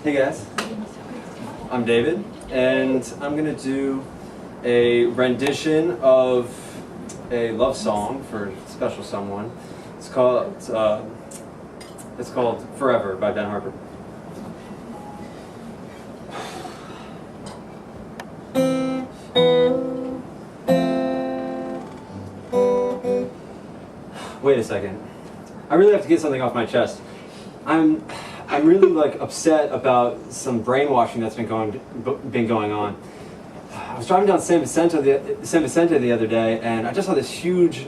Hey guys, I'm David, and I'm gonna do a rendition of a love song for a special someone. It's called "Forever" by Ben Harper. Wait a second. I really have to get something off my chest. I'm really upset about some brainwashing that's been going on. I was driving down San Vicente the other day, and I just saw this huge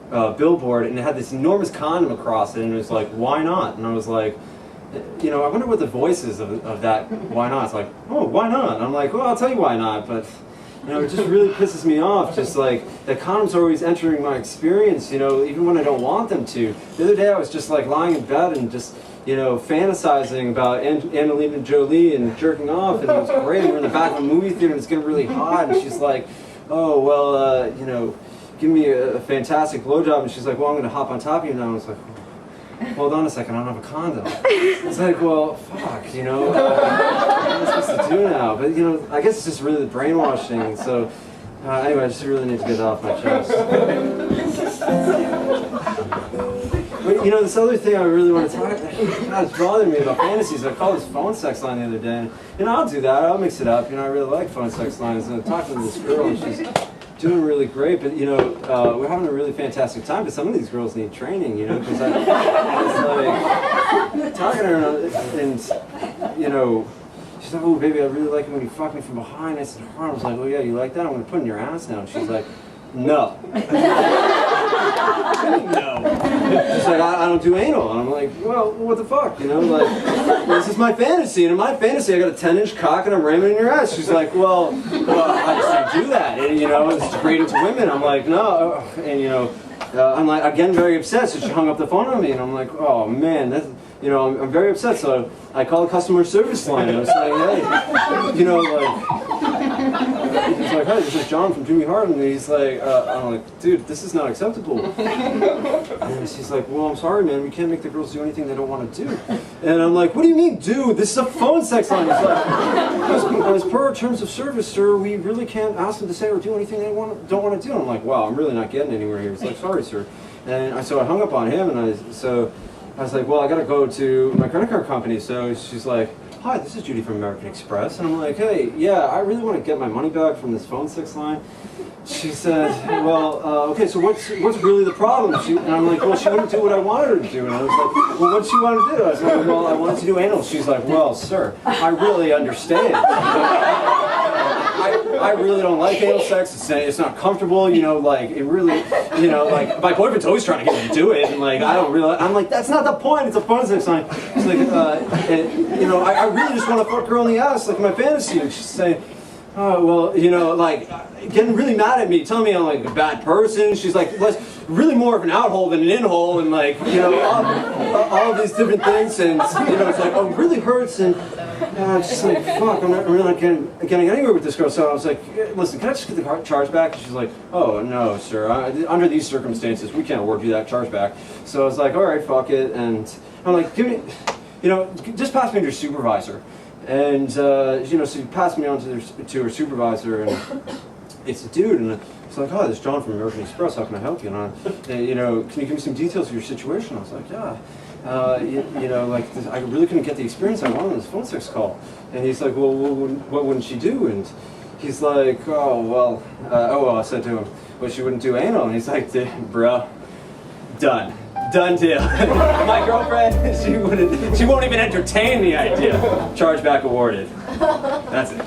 billboard, and it had this enormous condom across it, and it was like, why not? And I was like, I wonder what the voice is of that why not. It's like, oh, why not? And I'm like, well, I'll tell you why not, but it just really pisses me off, just like that condoms are always entering my experience, even when I don't want them to. The other day I was just lying in bed and just fantasizing about Angelina Jolie and jerking off, and it was great. We're in the back of a movie theater and it's getting really hot, and she's like, oh, well, give me a fantastic blowjob, and she's like, well, I'm going to hop on top of you now. And I was like, hold on a second, I don't have a condom. It's like, well, fuck, what am I supposed to do now? But, I guess it's just really the brainwashing. So, anyway, I just really need to get that off my chest. But, this other thing I really want to talk about, God, it's bothering me about fantasies. I called this phone sex line the other day, and, I'll do that, I'll mix it up. I really like phone sex lines. And I'm talking to this girl, and she's doing really great, but we're having a really fantastic time, but some of these girls need training, because I was talking to her, and she's like, oh baby, I really like it when you fuck me from behind, nice and hard. I was like, oh yeah, you like that? I'm going to put it in your ass now. And she's like, no. No. She's like, I don't do anal. And I'm like, well, what the fuck, this is my fantasy, and in my fantasy I got a 10-inch cock and I'm ramming in your ass. She's like, well, I just don't do that, and it's degrading to women. I'm like, no, and I'm like, again, very upset, so she hung up the phone on me, and I'm like, oh man, that's, I'm very upset, so I called a customer service line, and I was like, hey, he's like, hey, this is John from Jimmy Harden, and he's like, I'm like, dude, this is not acceptable. And she's like, well, I'm sorry, man, we can't make the girls do anything they don't want to do. And I'm like, what do you mean, dude? This is a phone sex line. He's like, as per our terms of service, sir, we really can't ask them to say or do anything they don't want to do. And I'm like, wow, I'm really not getting anywhere here. He's like, sorry, sir. And so I hung up on him, and I was like, well, I got to go to my credit card company. So she's like, hi, this is Judy from American Express. And I'm like, hey, yeah, I really want to get my money back from this phone sex line. She said, well, okay, so what's really the problem? And I'm like, well, she wouldn't do what I wanted her to do. And I was like, well, what'd she want to do? I was like, well, I wanted to do anal. She's like, well, sir, I really understand. I really don't like anal sex. It's not comfortable, it really, my boyfriend's always trying to get me to do it, and I'm like, that's not the point, it's a phone sex line. It's like, I really just want to fuck her on the ass, like my fantasy. And she's saying, oh, well, getting really mad at me, telling me I'm like a bad person. She's like, really more of an out-hole than an in-hole, and all of these different things, and it's like, oh, it really hurts, and it's just like, fuck, I'm really not getting anywhere with this girl. So I was like, listen, can I just get the charge back? And she's like, oh, no, sir, under these circumstances, we can't award you that charge back. So I was like, all right, fuck it, and I'm like, give me, just pass me to your supervisor. And, so you passed me on to her supervisor, and it's a dude, and it's like, oh, this is John from American Express, how can I help you? And can you give me some details of your situation? I was like, yeah. I really couldn't get the experience I wanted on this phone sex call. And he's like, well, what wouldn't she do? And he's like, oh, well, I said to him, well, she wouldn't do anal. And he's like, bro, done deal. My girlfriend, she won't even entertain the idea. Chargeback awarded. That's it.